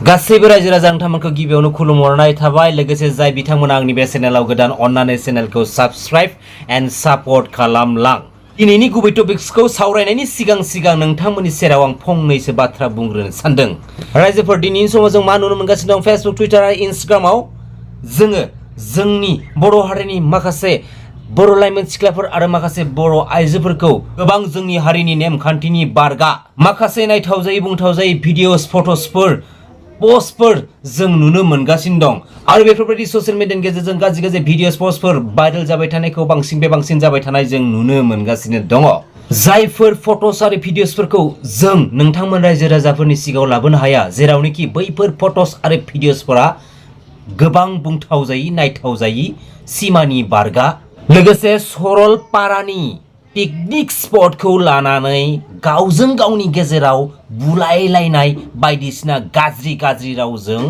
गासैबो रायजो राजा नोंथांमोनखौ गिबियावनो खुलुमहरनाय थाबाय लोगोसे जाय बिथांमोना आंनि बे चेनेलाव गोदान अन्नानै चेनेलखौ साबस्क्राइब एन्ड सापर्ट खालामलां। दिनैनि गुबै टपिक्सखौ सावरायनायनि सिगां नोंथांमोननि सेराव आं फंनैसो बाथ्रा बुंग्रोनो सानदों। रायजोफोर दिनैनि समाव जों मा नुनो मोनगासिनो दं फेसबुक टुइटार आरो इन्स्टाग्रामाव जोङो जोंनि बर' हारिनि माखासे बर' लाइमोन सिख्लाफोर आरो माखासे बर' आइजोफोरखौ गोबां जोंनि हारिनि नेमखान्थिनि बारगा माखासे नायथावजायै बुंथावजायै भिडिअस फट'सफोर पस्टफोर जों नुनो मोनगासिनो दं आरो बेफोरबायदि ससियेल मिडियानि गेजेरजों गाज्रि भिडिअस पस्टफोर भाइरेल जाबाय थानायखौ बांसिन जाबाय थानाय जों नुनो मोनगासिनो दङ। जायफोर फट'स आरो भिडिअसफोरखौ जों नोंथांमोन रायजो राजाफोरनि सिगाङाव लाबोनो हाया जेरावनोखि बैफोर फट'स आरो भिडिअसफोरा गोबां बुंथावजायै नायथावजायै सिमानि बारगा लोगोसे सरलपारानि पिकनिक स्पटखौ लानानै गावजों गावनि गेजेराव बुलायलायनाय बायदिसिना गाज्रि रावजों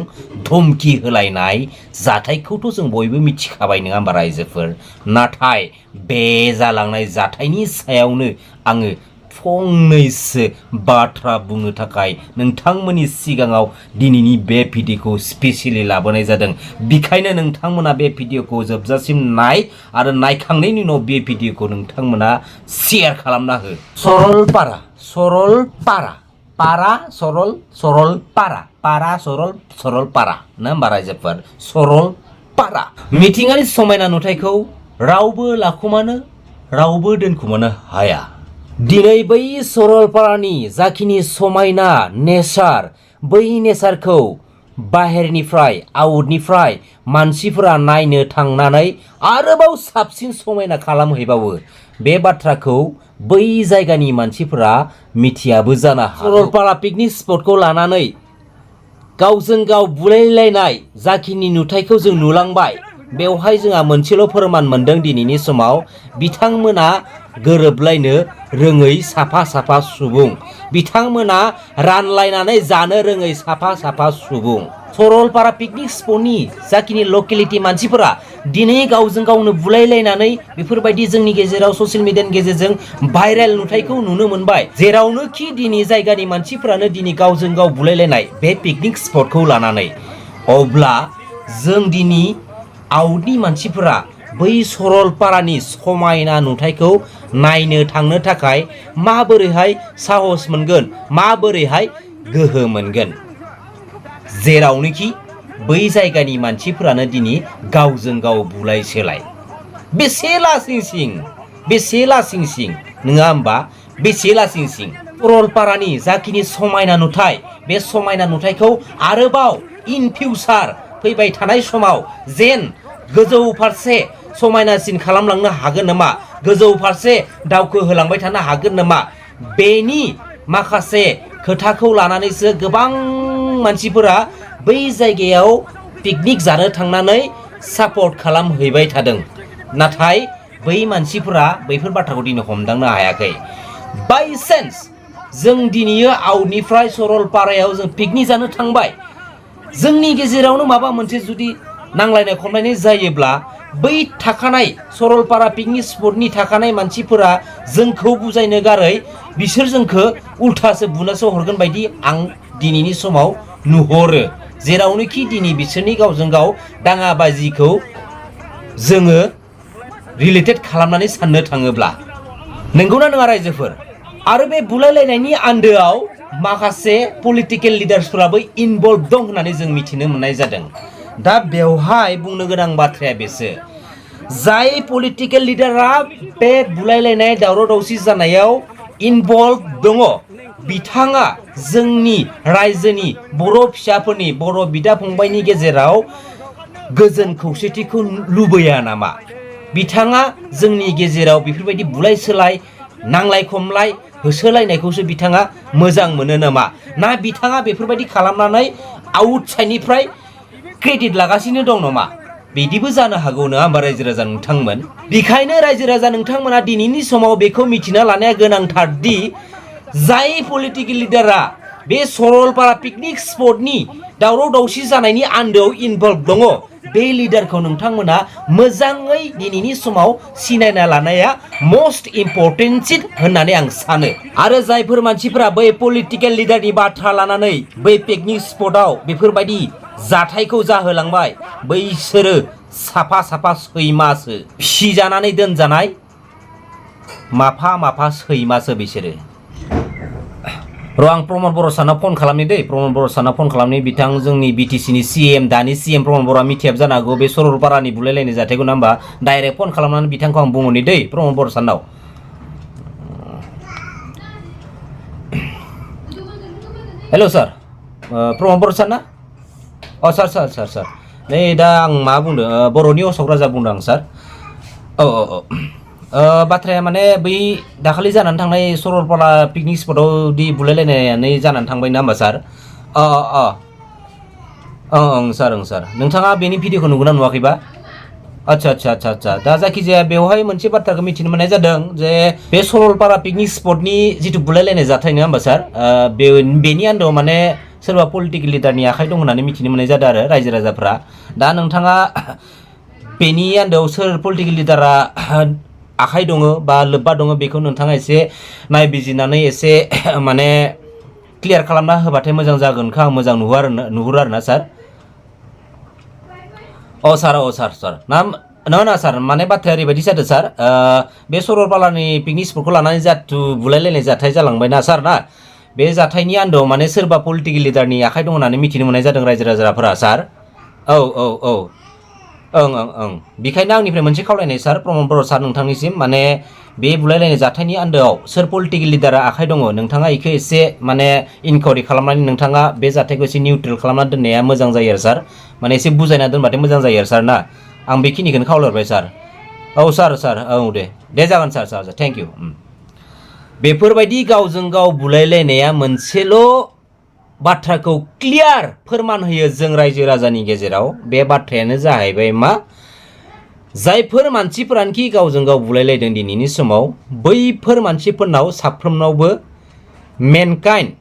धमकी होलायनाय जाथायखौथ' जों बयबो मिथिखाबाय नङा होमबा रायजोफोर। नाथाय बे जालांनाय जाथायनि सायावनो आङो फंनैसो बाथ्रा बुंनो थाखाय नोंथांमोननि सिगाङाव दिनैनि बे भिडिअखौ स्पेसियेलि लाबोनाय जादों। बेखायनो नोंथांमोना बे भिडिअखौ जोबजासिम नाय आरो नायखांनायनि उनाव बे भिडिअखौ नोंथांमोना शेयार खालामना हो। सरलपारा पारा सरलपारा ना होमबा रायजोफोर। सरलपारा मिथिंगानि समायना नुथायखौ रावबो लाखुमानो रावबो दोनखुमानो हाया। दिनै बै सरलपारानि जाखिनि समायना नेचार बै नेचारखौ बाहेरनिफ्राय आउटनिफ्राय मानसिफोरा नायनो थांनानै आरोबाव साबसिन समायना खालामहैबावो। बे बाथ्राखौ बै जायगानि मानसिफोरा मिथियाबो जानो हागौ। सरलपारा पिकनिक स्पटखौ लानानै गावजों गाव बुलायलायनाय जाखिनि नुथायखौ जों नुलांबाय बेवहाय जोंहा मोनसेल' फोरमान मोनदों दिनैनि समाव बिथांमोना गोरोबलायनो रोङै साफा सुबुं, बिथांमोना रानलायनानै जानो रोङै साफा सुबुं। सरलपारा पिकनिक स्पटनि जाखिनि लकेलिटि मानसिफोरा दिनै गावजों गावनो बुलायलायनानै बेफोरबायदि जोंनि गेजेराव ससियेल मिडियानि गेजेरजों भाइरेल नुथायखौ नुनो मोनबाय जेरावनोखि दिनै जायगानि मानसिफोरानो दिनै गावजों गाव बुलायलायनाय बे पिकनिक स्पटखौ लानानै। अब्ला जों दिनै आउटनि मानसिफोरा बै सरलपारानि समायना नुथायखौ नायनो थांनो थाखाय माबोरैहाय साहस मोनगोन, माबोरैहाय गोहो मोनगोन जेरावनोखि बै जायगानि मानसिफोरानो दिनै गावजों गाव बुलाय सोलाय। बेसे लासिं सिं नङा होमबा, बेसे लासिं सिं। सरलपारानि जाखिनि समायना नुथाय बे समायना नुथायखौ आरोबाव इन फिउचार फैबाय थानाय समाव जेन गोजौ फारसे समायनासिन खालामलांनो हागोन नामा, गोजौ फारसे दावखो होलांबाय थानो हागोन नामा, बेनि माखासे खोथाखौ लानानैसो गोबां मानसिफोरा बै जायगायाव पिकनिक जानो थांनानै सापर्ट खालामहैबाय थादों। नाथाय बै मानसिफोरा बैफोर बाथ्राखौ दिनै हमदांनो हायाखै। बायसान्स जों दिनैयो आउटनिफ्राय सरलपारायाव जों पिकनिक जानो थांबाय, जोंनि गेजेरावनो माबा मोनसे जुदि नांलायनाय खमलायनाय जायोब्ला बै थाखानाय सरलपारा पिकनिक स्पटनि थाखानाय मानसिफोरा जोंखौ बुजायनो गारै बिसोर जोंखौ उल्थासो बुनासो हरगोन बायदि आं दिनैनि समाव नुहरो। जेरावनोखि दिनै बिसोरनि गावजों गाव दाङाबाजिखौ जोङो रिलेटेड खालामनानै साननो थाङोब्ला नंगौना नङा रायजोफोर। आरो बे बुलायलायनायनि आन्दोआव माखासे पलिटिकेल लिडार्सफोराबो इनभल्भ दं होननानै जों मिथिनो मोननाय जादों। दा बेवहाय बुंनो गोनां बाथ्राया बेसो, जाय पलिटिकेल लिडारा बे बुलायलायनाय दावराव दावसि जानायाव इनभल्भ दङ बिथाङा जोंनि रायजोनि बर' फिसाफोरनि बर' बिदा फंबायनि गेजेराव गोजोन खौसेथिखौ लुबैया नामा? बिथाङा जोंनि गेजेराव बेफोरबायदि बुलाय सोलाय नांलाय खमलाय होसोलायनायखौसो बिथाङा मोजां मोनो नामा? ना बिथाङा बेफोरबायदि खालामनानै आउटसाइडनिफ्राय क्रेडिट लागासिनो दं नामा? बिदिबो जानो हागौ नङा होमबा रायजो राजा नोंथांमोन। बेखायनो रायजो राजा नोंथांमोना दिनैनि समाव बेखौ मिथिना लानाया गोनांथार दि जाय पलिटिकेल लिडारा बे सरलपारा पिकनिक स्पटनि दावराव दावसि जानायनि आन्दोआव इनभल्भ दङ बे लिडारखौ नोंथांमोना मोजाङै दिनैनि समाव सिनायना लानाया मोस्ट इम्परटेन्टसिन होननानै आं सानो आरो जायफोर मानसिफोरा बै पलिटिकेल लिडारनि बाथ्रा लानानै बै पिकनिक स्पटआव बेफोरबायदि जाथायखौ जाहोलांबाय बैसोरो साफा साफा सैमासो फिसिजानानै दोनजानाय माफा माफा सैमासो बिसोरो र' आं प्रमद बर' सानाव फन खालामनि दै प्रमद बर' सानाव फन खालामनि बिथां जोंनि बिटिसिनि सिएम दानि सिएम प्रमद बर'आ मिथियाब जानो हागौ बे सरलपारानि बुलायलायनाय जाथायखौ ना होमबा डाइरेक्ट फन खालामनानै बिथांखौ आं बुंहरनि दै प्रमद बर' सानाव हेल' सार प्रमद बर' सार ना अ सार नै दा आं मा बुंदों बर'नि अशक राजा बुंदों आं सार बाथ्राया माने बै दाखालि जानानै थांनाय सरलपारा पिकनिक स्पटआव दि बुलायलायनानै जानानै थांबाय ना होमबा सार ओं सार नोंथाङा बेनि भिडिअखौ नुगोना नुवाखैबा आच्छा दा जायखिजाया बेवहाय मोनसे बाथ्राखौ मिथिनो मोननाय जादों जे बे सरलपारा पिकनिक स्पटनि जिथु बुलायलायनाय जाथाय नङा होमबा सार बेनि आन्दोआव माने सोरबा पलिटिकेल लिडारनि आखाइ दं होननानै मिथिनो मोननाय जादों आरो रायजो राजाफ्रा दा नोंथाङा बेनि आन्दोआव सोर पलिटिकेल लिडारा आखाइ दङ बा लोब्बा दङ बेखौ नोंथाङा एसे नायबिजिरनानै एसे माने क्लियार खालामना होबाथाय मोजां जागोनखौ आं मोजां नुहुरो आरोना सार सार ना सार माने बाथ्राया ओरैबायदि जादों सार बे सरलपारानि पिकनिक स्पटखौ लानानै जाथु बुलायलायनाय जाथाय जालांबायना सार ना बे जाथायनि आन्दोआव माने सोरबा पलिटिकेल लिडारनि आखाइ दं होननानै मिथिनो मोननाय जादों रायजो राजाफोरा सार ओं बेखायनो आंनिफ्राय मोनसे खावलायनाय सार प्रमद बर' सार नोंथांनिसिम माने बे बुलायलायनाय जाथायनि आन्दोआव सोर पलिटिकेल लिडारा आखाइ दङ नोंथाङा इखौ एसे माने इनकुवारि खालामनानै नोंथाङा बे जाथायखौ एसे निउट्रेल खालामना दोननाया मोजां जायो आरो सार माने एसे बुजायना दोनबाथाय मोजां जायो आरो सार ना आं बेखिनिखौनो खावलायबाय सार सार दे जागोन सार थेंक इउ बेफोरबायदि गावजों गाव बुलायलायनाया मोनसेल' बाथ्राखौ क्लियार फोरमान होयो जों रायजो राजानि गेजेराव बे बाथ्रायानो जाहैबाय मा जायफोर मानसिफोरानोखि गावजों गाव बुलायलायदों दिनैनि समाव बैफोर मानसिफोरनाव साफ्रोमनावबो मेनकाइन्ड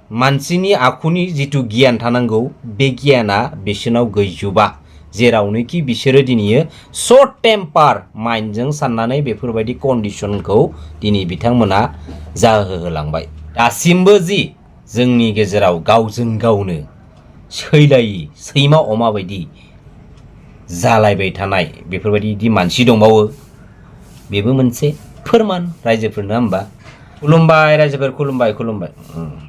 मानसिनि आखुनि जिथु गियान थानांगौ बे गियाना बिसोरनाव गैजोबा जेरावनोखि बिसोरो दिनै सर्ट टेम्पार माइन्डजों साननानै बेफोरबायदि कन्डिसनखौ दिनै बिथांमोना जाहोहोलांबाय दासिमबो जि जोंनि गेजेराव गावजों गावनो सैलायि सैमा अमा बायदि जालायबाय थानाय बेफोरबायदि मानसि दंबावो बेबो मोनसे फोरमान रायजोफोर नङा होमबा खुलुमबाय रायजोफोर खुलुमबाय